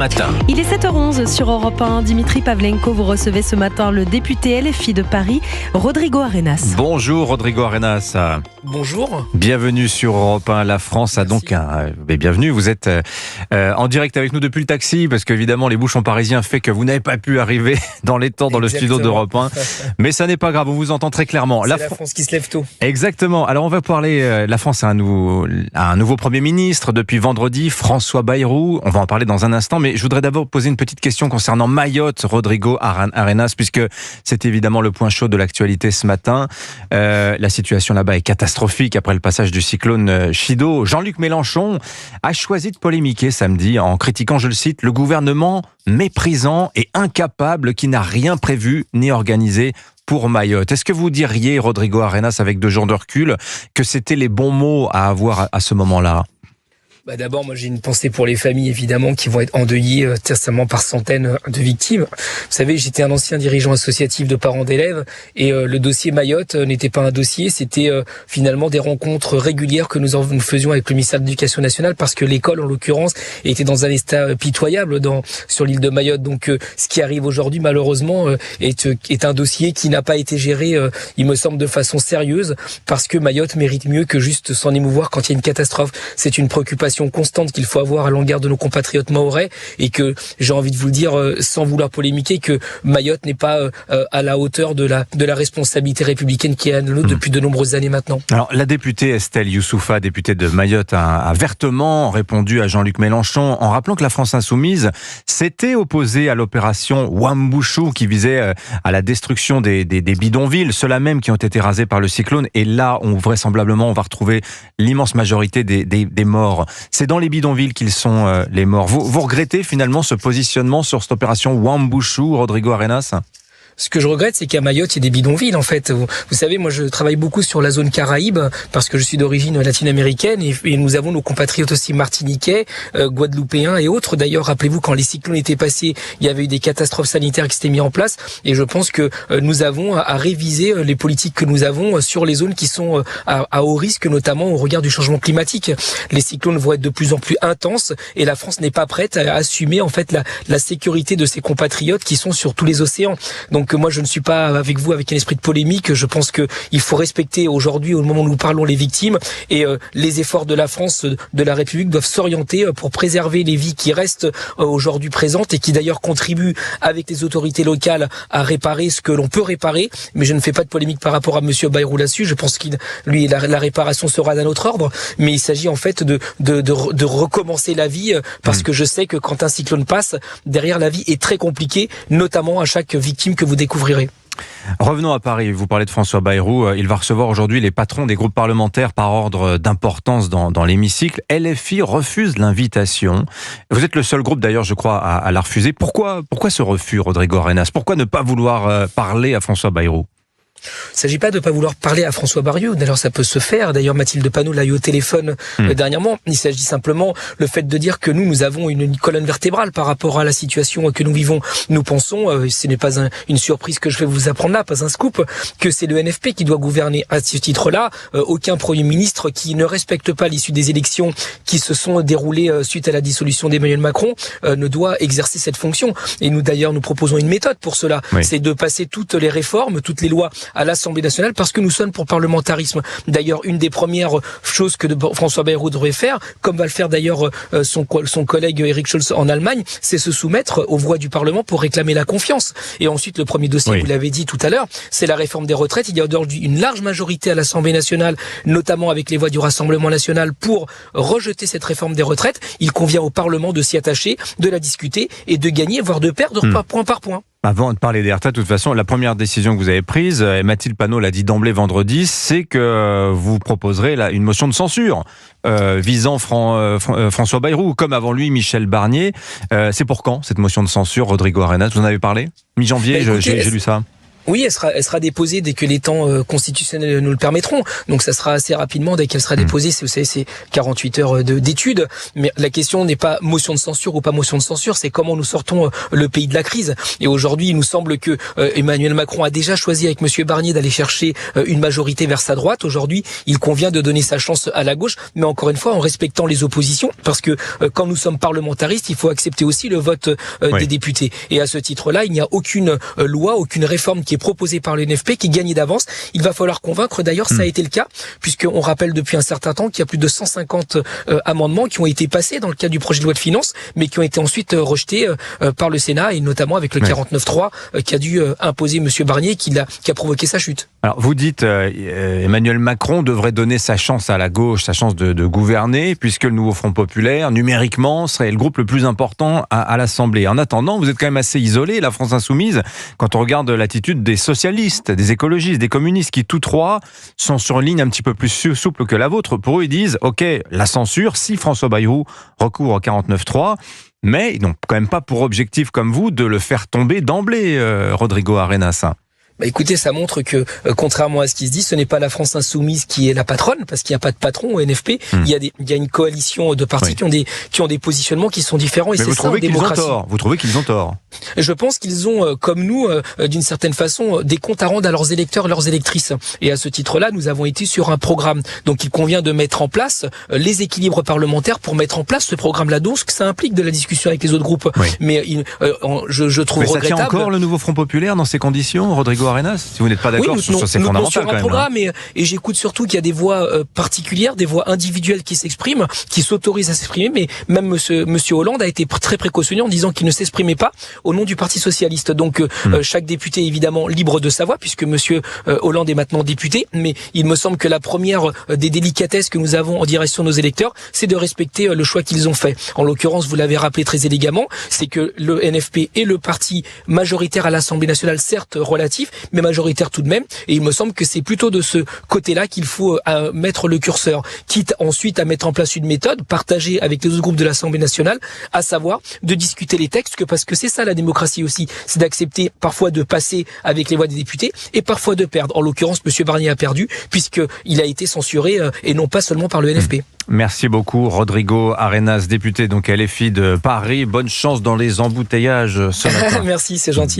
Matin. Il est 7h11 sur Europe 1. Dimitri Pavlenko, vous recevez ce matin le député LFI de Paris, Rodrigo Arenas. Bonjour Rodrigo Arenas. Bonjour. Bienvenue sur Europe 1. La France a donc bienvenue. Vous êtes en direct avec nous depuis le taxi parce qu'évidemment les bouchons parisiens fait que vous n'avez pas pu arriver dans les temps dans le studio d'Europe 1. Mais ça n'est pas grave, on vous entend très clairement. C'est la France qui se lève tôt. Exactement. Alors on va parler, la France a un nouveau Premier ministre depuis vendredi, François Bayrou. On va en parler dans un instant, mais je voudrais d'abord poser une petite question concernant Mayotte, Rodrigo Arenas, puisque c'est évidemment le point chaud de l'actualité ce matin. La situation là-bas est catastrophique après le passage du cyclone Chido. Jean-Luc Mélenchon a choisi de polémiquer samedi en critiquant, je le cite, le gouvernement méprisant et incapable qui n'a rien prévu ni organisé pour Mayotte. Est-ce que vous diriez, Rodrigo Arenas, avec 2 jours de recul, que c'était les bons mots à avoir à ce moment-là ? D'abord, moi j'ai une pensée pour les familles évidemment qui vont être endeuillées certainement par centaines de victimes. Vous savez, j'étais un ancien dirigeant associatif de parents d'élèves et le dossier Mayotte n'était pas un dossier, c'était finalement des rencontres régulières que nous faisions avec le ministère de l'Éducation nationale parce que l'école en l'occurrence était dans un état pitoyable sur l'île de Mayotte. Donc ce qui arrive aujourd'hui malheureusement est un dossier qui n'a pas été géré, il me semble, de façon sérieuse parce que Mayotte mérite mieux que juste s'en émouvoir quand il y a une catastrophe. C'est une préoccupation constante qu'il faut avoir à l'égard de nos compatriotes mahorais et que j'ai envie de vous le dire sans vouloir polémiquer que Mayotte n'est pas à la hauteur de la responsabilité républicaine qui est à nous depuis de nombreuses années maintenant. Alors la députée Estelle Youssouffa, députée de Mayotte, a vertement répondu à Jean-Luc Mélenchon en rappelant que la France insoumise s'était opposée à l'opération Wambushu qui visait à la destruction des bidonvilles, ceux-là même qui ont été rasés par le cyclone, et là vraisemblablement on va retrouver l'immense majorité des morts. C'est dans les bidonvilles qu'ils sont les morts. Vous regrettez finalement ce positionnement sur cette opération Wambushu, Rodrigo Arenas ? Ce que je regrette, c'est qu'à Mayotte, il y a des bidonvilles, en fait. Vous savez, moi, je travaille beaucoup sur la zone Caraïbe, parce que je suis d'origine latine-américaine, et nous avons nos compatriotes aussi martiniquais, guadeloupéens et autres. D'ailleurs, rappelez-vous, quand les cyclones étaient passés, il y avait eu des catastrophes sanitaires qui s'étaient mises en place, et je pense que nous avons à réviser les politiques que nous avons sur les zones qui sont à haut risque, notamment au regard du changement climatique. Les cyclones vont être de plus en plus intenses, et la France n'est pas prête à assumer, en fait, la sécurité de ses compatriotes qui sont sur tous les océans. Donc, que moi je ne suis pas avec vous avec un esprit de polémique, je pense que il faut respecter aujourd'hui, au moment où nous parlons, les victimes, et les efforts de la France, de la République doivent s'orienter pour préserver les vies qui restent aujourd'hui présentes et qui d'ailleurs contribuent avec les autorités locales à réparer ce que l'on peut réparer, mais je ne fais pas de polémique par rapport à monsieur Bayrou là-dessus, je pense qu'il lui la réparation sera d'un autre ordre, mais il s'agit en fait de recommencer la vie parce que je sais que quand un cyclone passe, derrière la vie est très compliquée, notamment à chaque victime que vous découvrirez. Revenons à Paris, vous parlez de François Bayrou, il va recevoir aujourd'hui les patrons des groupes parlementaires par ordre d'importance dans l'hémicycle. LFI refuse l'invitation. Vous êtes le seul groupe d'ailleurs, je crois, à la refuser. Pourquoi ce refus, Rodrigo Arenas ? Pourquoi ne pas vouloir parler à François Bayrou ? Il ne s'agit pas de ne pas vouloir parler à François Bayrou. D'ailleurs, ça peut se faire. D'ailleurs, Mathilde Panot l'a eu au téléphone dernièrement. Il s'agit simplement le fait de dire que nous avons une colonne vertébrale par rapport à la situation que nous vivons. Nous pensons, ce n'est pas une surprise que je vais vous apprendre là, pas un scoop, que c'est le NFP qui doit gouverner. À ce titre-là, aucun Premier ministre qui ne respecte pas l'issue des élections qui se sont déroulées suite à la dissolution d'Emmanuel Macron ne doit exercer cette fonction. Et nous, d'ailleurs, nous proposons une méthode pour cela. Oui. C'est de passer toutes les réformes, toutes les lois à l'Assemblée nationale parce que nous sommes pour le parlementarisme. D'ailleurs, une des premières choses que François Bayrou devrait faire, comme va le faire d'ailleurs son collègue Eric Scholz en Allemagne, c'est se soumettre aux voix du Parlement pour réclamer la confiance. Et ensuite, le premier dossier, vous l'avez dit tout à l'heure, c'est la réforme des retraites. Il y a aujourd'hui une large majorité à l'Assemblée nationale, notamment avec les voix du Rassemblement national, pour rejeter cette réforme des retraites. Il convient au Parlement de s'y attacher, de la discuter et de gagner, voire de perdre point par point. Avant de parler des retraites, de toute façon, la première décision que vous avez prise, et Mathilde Panot l'a dit d'emblée vendredi, c'est que vous proposerez une motion de censure visant François Bayrou, comme avant lui Michel Barnier. C'est pour quand cette motion de censure, Rodrigo Arenas ? Vous en avez parlé ? Mi-janvier, j'ai lu ça. Oui, elle sera déposée dès que les temps constitutionnels nous le permettront. Donc ça sera assez rapidement dès qu'elle sera déposée. Vous savez, c'est 48 heures d'études. Mais la question n'est pas motion de censure ou pas motion de censure, c'est comment nous sortons le pays de la crise. Et aujourd'hui, il nous semble que Emmanuel Macron a déjà choisi avec Monsieur Barnier d'aller chercher une majorité vers sa droite. Aujourd'hui, il convient de donner sa chance à la gauche, mais encore une fois en respectant les oppositions, parce que quand nous sommes parlementaristes, il faut accepter aussi le vote des députés. Et à ce titre-là, il n'y a aucune loi, aucune réforme qui est proposée par le NFP qui gagne d'avance. Il va falloir convaincre, d'ailleurs ça a été le cas, puisqu'on rappelle depuis un certain temps qu'il y a plus de 150 amendements qui ont été passés dans le cadre du projet de loi de finances, mais qui ont été ensuite rejetés par le Sénat, et notamment avec le 49.3 qui a dû imposer Monsieur Barnier, qui a provoqué sa chute. Alors vous dites Emmanuel Macron devrait donner sa chance à la gauche, sa chance de gouverner, puisque le nouveau Front Populaire, numériquement, serait le groupe le plus important à l'Assemblée. En attendant, vous êtes quand même assez isolé, la France Insoumise, quand on regarde l'attitude des socialistes, des écologistes, des communistes, qui tous trois sont sur une ligne un petit peu plus souple que la vôtre. Pour eux, ils disent, ok, la censure, si François Bayrou recourt au 49.3, mais ils n'ont quand même pas pour objectif, comme vous, de le faire tomber d'emblée, Rodrigo Arenas. Bah écoutez, ça montre que, contrairement à ce qui se dit, ce n'est pas la France Insoumise qui est la patronne, parce qu'il n'y a pas de patron au NFP. Il y a une coalition de partis qui ont des positionnements qui sont différents, et c'est ça en démocratie. Vous trouvez qu'ils ont tort? Je pense qu'ils ont, comme nous, d'une certaine façon, des comptes à rendre à leurs électeurs, leurs électrices. Et à ce titre-là, nous avons été sur un programme. Donc il convient de mettre en place les équilibres parlementaires pour mettre en place ce programme-là. Donc ça implique de la discussion avec les autres groupes. Mais je trouve regrettable. Ça tient encore le nouveau Front Populaire dans ces conditions, Rodrigo Arenas, si vous n'êtes pas d'accord sur ces fondamentaux quand même. Programme, et j'écoute surtout qu'il y a des voix particulières, des voix individuelles qui s'expriment, qui s'autorisent à s'exprimer, mais même monsieur Hollande a été très précautionneux en disant qu'il ne s'exprimait pas au nom du Parti socialiste. Donc chaque député est évidemment libre de sa voix, puisque monsieur Hollande est maintenant député, mais il me semble que la première des délicatesses que nous avons en direction de nos électeurs, c'est de respecter le choix qu'ils ont fait. En l'occurrence, vous l'avez rappelé très élégamment, c'est que le NFP est le parti majoritaire à l'Assemblée nationale, certes relatif, mais majoritaire tout de même, et il me semble que c'est plutôt de ce côté-là qu'il faut mettre le curseur, quitte ensuite à mettre en place une méthode partagée avec les autres groupes de l'Assemblée nationale, à savoir de discuter les textes, parce que c'est ça la démocratie aussi, c'est d'accepter parfois de passer avec les voix des députés et parfois de perdre. En l'occurrence, monsieur Barnier a perdu puisqu'il a été censuré et non pas seulement par le NFP. Merci beaucoup Rodrigo Arenas, député donc LFI de Paris. Bonne chance dans les embouteillages ce matin. Merci, c'est gentil.